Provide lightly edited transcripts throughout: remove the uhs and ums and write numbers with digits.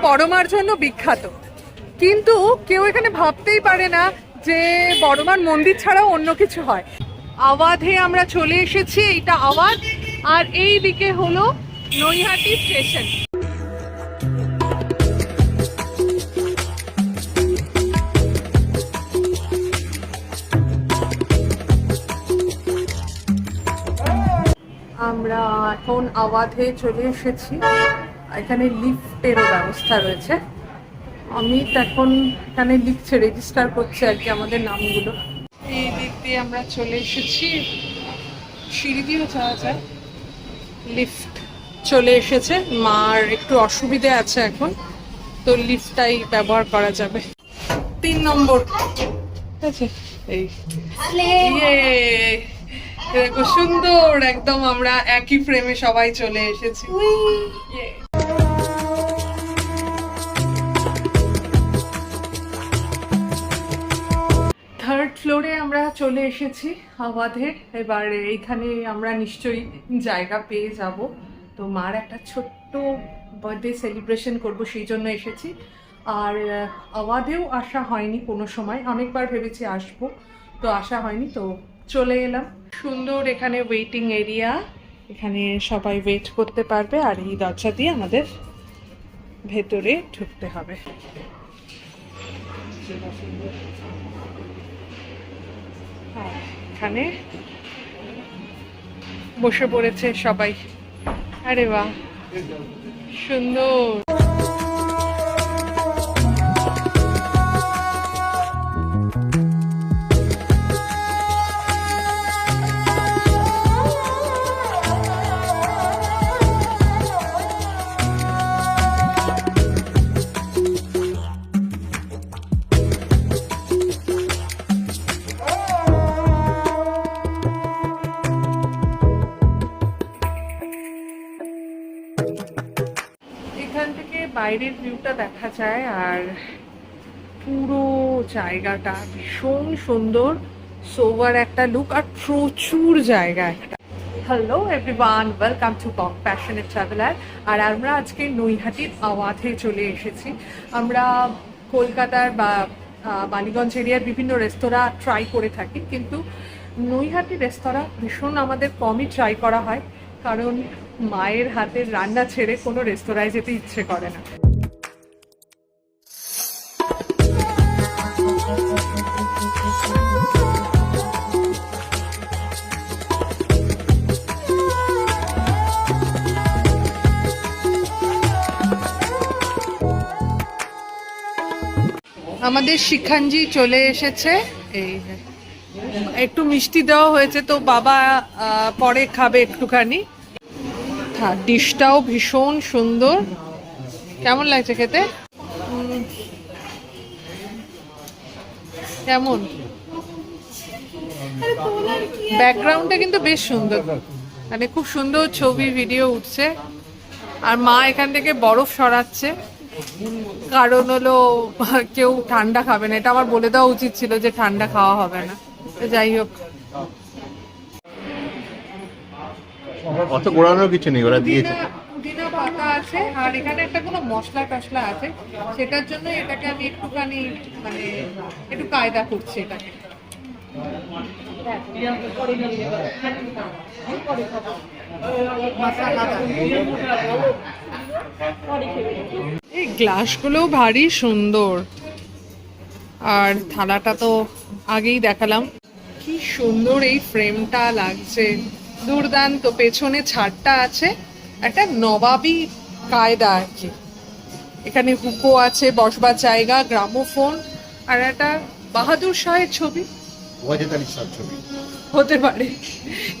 বড়মার জন্য বিখ্যাত, কিন্তু কেউ এখানে ভাবতেই পারে না যে বড়মার মন্দির ছাড়াও অন্য কিছু হয়। আওয়াধে আমরা চলে এসেছি, এইটা আওয়াধ, আর এই দিকে হলো নৈহাটি স্টেশন। আমরা এখন আওয়াধে চলে এসেছি। এখানে লিফটেরও ব্যবস্থা রয়েছে। আমি এখন এখানে লিখছে, রেজিস্টার করছে আর কি আমাদের নামগুলো। এই দিক দিয়ে আমরা চলে এসেছি, সিঁড়ি দিয়েও যাওয়া যায়। লিফট চলে এসেছে, মার একটু অসুবিধে আছে এখন, তো লিফটটাই ব্যবহার করা যাবে। 3 নম্বর, ঠিক আছে। এই দেখো সুন্দর, একদম আমরা একই ফ্রেমে সবাই চলে এসেছি। থার্ড ফ্লোরে আমরা চলে এসেছি আওয়াধে। এবার এইখানে আমরা নিশ্চয়ই জায়গা পেয়ে যাব। তো মার একটা ছোট্ট বার্থডে সেলিব্রেশন করব, সেই জন্য এসেছি। আর আওয়াধেও আসা হয়নি কোনো সময়, অনেকবার ভেবেছি আসবো, তো আসা হয়নি, তো চলে এলাম। সুন্দর এখানে ওয়েটিং এরিয়া, এখানে সবাই ওয়েট করতে পারবে। আর এই দরজা দিয়ে আমাদের ভেতরে ঢুকতে হবে। এখানে বসে পড়েছে সবাই। আরে বাহ, সুন্দর। এখান থেকে বাইরের ভিউটা দেখা যায়, আর পুরো জায়গাটা ভীষণ সুন্দর, সোভার একটা লুক, আর প্রচুর জায়গা একটা। Hello everyone, welcome to passionate traveller. আর আমরা আজকে নৈহাটির আওয়াধে চলে এসেছি। আমরা কলকাতার বা বালিগঞ্জ এরিয়ার বিভিন্ন রেস্তোরাঁ ট্রাই করে থাকি, কিন্তু নৈহাটি রেস্তোরাঁ ভীষণ আমাদের কমই ট্রাই করা হয়, কারণ মায়ের হাতের রান্না ছেড়ে কোনো রেস্তোরাঁয় যেতে ইচ্ছে করে না। আমাদের শিখাঞ্জি চলে এসেছে, এই একটু মিষ্টি দেওয়া হয়েছে, তো বাবা পরে খাবে একটুখানি। ডিশটাও ভীষণ সুন্দর। কেমন লাগছে খেতে? কেমন? ব্যাকগ্রাউন্ডটা কিন্তু বেশ সুন্দর, মানে খুব সুন্দর ছবি ভিডিও উঠছে। আর মা এখান থেকে বরফ সরাচ্ছে, কারণ হলো কেউ ঠান্ডা খাবে না। এটা আমার বলে দেওয়া উচিত ছিল যে ঠান্ডা খাওয়া হবে না। তো যাই হোক, অত গোড়ানোর কিছু নেই, ওরা দিয়েছে। পুদিনা পাতা আছে, আর এখানে একটা কোনো মশলা টশলা আছে, সেটার জন্য এটাকে আমি একটুখানি মানে একটু কায়দা করছি এটাকে। এই গ্লাসগুলোও ভারী সুন্দর, আর থালাটা তো আগেই দেখালাম। কি সুন্দর এই ফ্রেমটা লাগছে, দুর্দান্ত। পেছনে ছাদটা আছে, একটা নবাবী কায়দা আর কি। এখানে হুকো আছে, বসবার জায়গা, গ্রামোফোন, আর একটা বাহাদুর শাহের ছবি হতে পারে।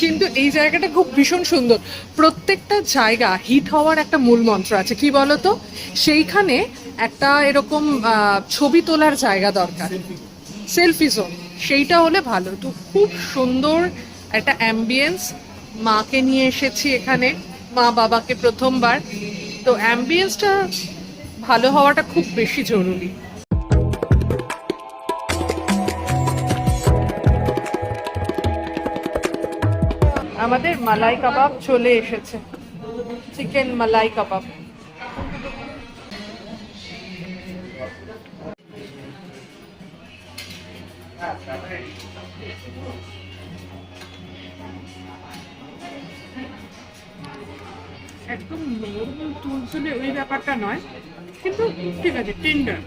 কিন্তু এই জায়গাটা খুব ভীষণ সুন্দর। প্রত্যেকটা জায়গা হিট হওয়ার একটা মূল মন্ত্র আছে, কি বলতো? সেইখানে একটা এরকম ছবি তোলার জায়গা দরকার, সেলফি জোন, সেইটা হলে ভালো। তো খুব সুন্দর একটা অ্যাম্বিয়েন্স। মাকে নিয়ে এসেছি এখানে, মা বাবাকে প্রথমবার, তো অ্যাম্বিয়েন্সটা ভালো হওয়াটা খুব বেশি জরুরি। আমাদের মালাই কাবাব চলে এসেছে, চিকেন মালাই কাবাব। একদম নরম তুলতুলে ওই ব্যাপারটা নয়, কিন্তু ঠিক আছে, টেন্ডার,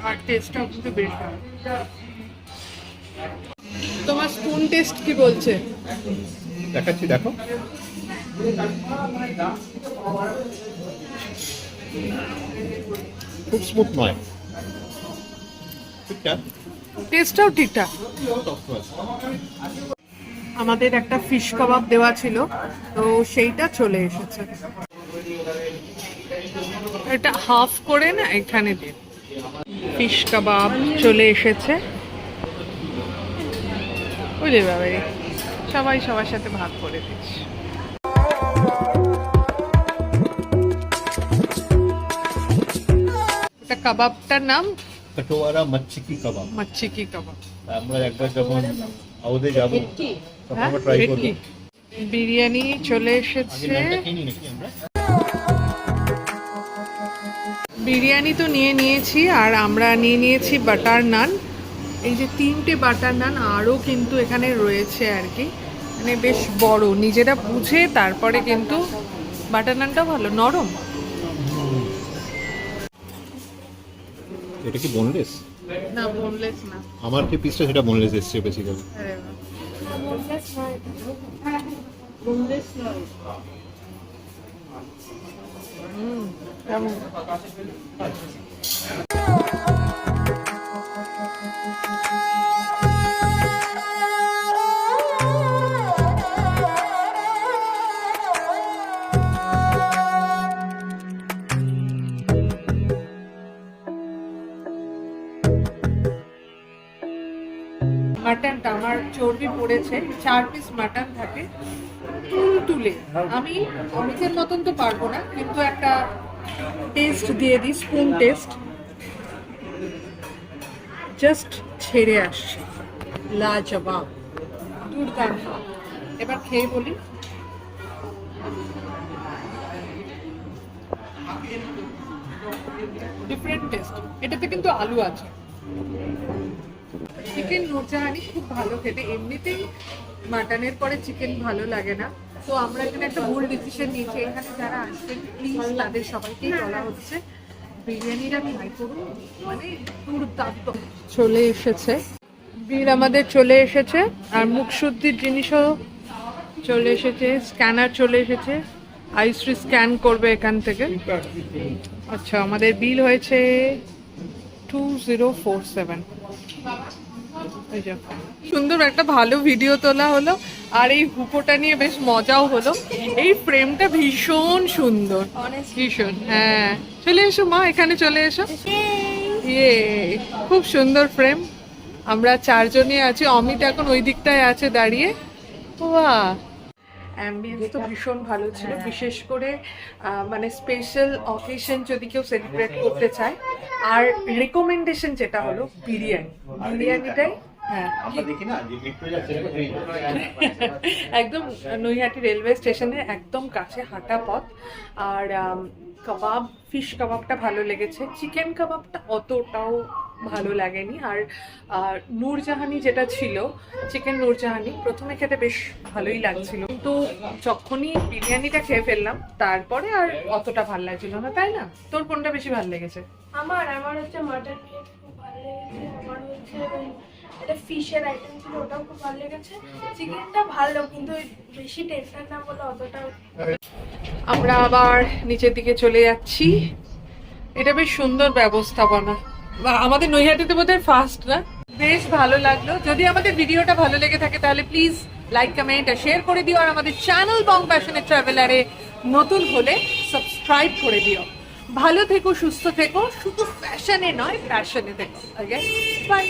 আর টেস্টটাও কিন্তু বেশ ভালো। তোমার স্পুন টেস্ট কি বলছে? দেখাচ্ছি, দেখো। খুব স্মুথ নয়, ঠিকঠাক, টেস্টটাও ঠিকঠাক। আমাদের একটা ফিশ কাবাব দেওয়া ছিল, তো সেইটা চলে এসেছে। এটা হাফ করে না এখানে দিয়ে। ফিশ কাবাব চলে এসেছে। বুঝলে বাবা, সবাই সবার সাথে ভাগ করে দিচ্ছি। এটা কাবাবটার নাম কটোয়ারা মচ্ছি কি কাবাব। মাচ্ছি কি কাবাব। আমরা একবার যখন আউদে যাব তখন হ্যাঁ, আমরা ট্রাই করব। ভেটকি। বিরিয়ানি চলে আগে এসেছে। নামটা কিনি নাকি আমরা? বিরিয়ানি তো নিয়ে নিয়েছি, আর আমরা নিয়ে নিয়েছি বাটার নান। এই যে 3টে বাটার নান আরও কিন্তু এখানে রয়েছে আর কি, মানে বেশ বড়, নিজেরা বুঝে তারপরে কিন্তু। বাটার নানটা ভালো নরম। এটা কি বোনলেস? না, বোনলেস না। আমার যে পিসটা সেটা বোনলেস এসছে বেসিক্যালি। আরে বাহ। কেমন? মাটনটা আমার চর্বি পড়েছে, 4 পিস মাটন থাকে তুলে। আমি অমিতের মতন তো পারবো না, কিন্তু একটা টেস্ট দিয়ে দিই, স্পুন টেস্ট। জাস্ট ছেড়ে আসছে, লাজবাব, দুর্দান্ত। এবার খেয়ে বলি। Different taste. এটাতে কিন্তু আলু আছে। চিকেন নুরজাহানি খুব ভালো খেতে, এমনিতেই মাটনের পরে চিকেন ভালো লাগে না। তো আমরা এখানে একটা ভুল ডিসিশন নিয়েছি, এখানে যারা আসবেন প্লিজ তাদের সবাইকেই বলা হচ্ছে বিরিয়ানিটা ট্রাই করুন, মানে দুর্দান্ত। চলে এসেছে বিল, আমাদের চলে এসেছে, আর মুখশুদ্ধির জিনিসও চলে এসেছে, স্ক্যানার চলে এসেছে, আইসি স্ক্যান করবে এখান থেকে। আচ্ছা, আমাদের বিল হয়েছে 2047। সুন্দর একটা ভালো ভিডিও তোলা হলো, আর এই হুকোটা নিয়ে বেশ মজাও হলো। এই ফ্রেমটা ভীষণ সুন্দর, ভীষণ। হ্যাঁ, চলে এসো মা, এখানে চলে এসো। ইয়ে, খুব সুন্দর ফ্রেম। আমরা 4 জনই আছি, অমিত এখন ওই দিকটায় আছে দাঁড়িয়ে। বাহ, অ্যাম্বিয়েন্স তো ভীষণ ভালো ছিল, বিশেষ করে মানে স্পেশাল অকেশন যদি কেউ সেলিব্রেট করতে চায়। আর রেকমেন্ডেশন যেটা হলো বিরিয়ানিটাই। হ্যাঁ, একদম নৈহাটি রেলওয়ে স্টেশনের একদম কাছে হাঁটা পথ। আর কাবাব, ফিশ কাবাবটা ভালো লেগেছে, চিকেন কাবাবটা অতটাও ভালো লাগেনি। আর নূরজাহানি যেটা ছিল, চিকেন নূরজাহানি, প্রথমে খেতে বেশ ভালোই লাগছিল, কিন্তু যখনই বিরিয়ানিটা খেয়ে ফেললাম তারপরে আর অতটা ভালো লাগছিল না, তাই না? তোর কোনটা বেশি ভালো লেগেছে? আমার হচ্ছে মাটন খুব ভালো লেগেছে। আমার হচ্ছে একটা ফিশের আইটেম ছিল, ওটাও খুব ভালো লেগেছে। চিকেনটা ভালো, কিন্তু বেশি টেস্টার না বলে অতটা। আমরা আবার নিচের দিকে চলে যাচ্ছি। এটা বেশ সুন্দর ব্যবস্থাপনা, আমাদের নৈহাটিতে বোধহয় ফার্স্ট না? বেশ ভালো লাগলো। যদি আমাদের ভিডিওটা ভালো লেগে থাকে তাহলে প্লিজ লাইক, কমেন্ট আর শেয়ার করে দিও। আর আমাদের চ্যানেল বং প্যাশনেট ট্রাভেলারে নতুন হলে সাবস্ক্রাইব করে দিও। ভালো থেকো, সুস্থ থেকো, শুধু ফ্যাশনে নয় প্যাশনে থেকো। ওকে, বাই।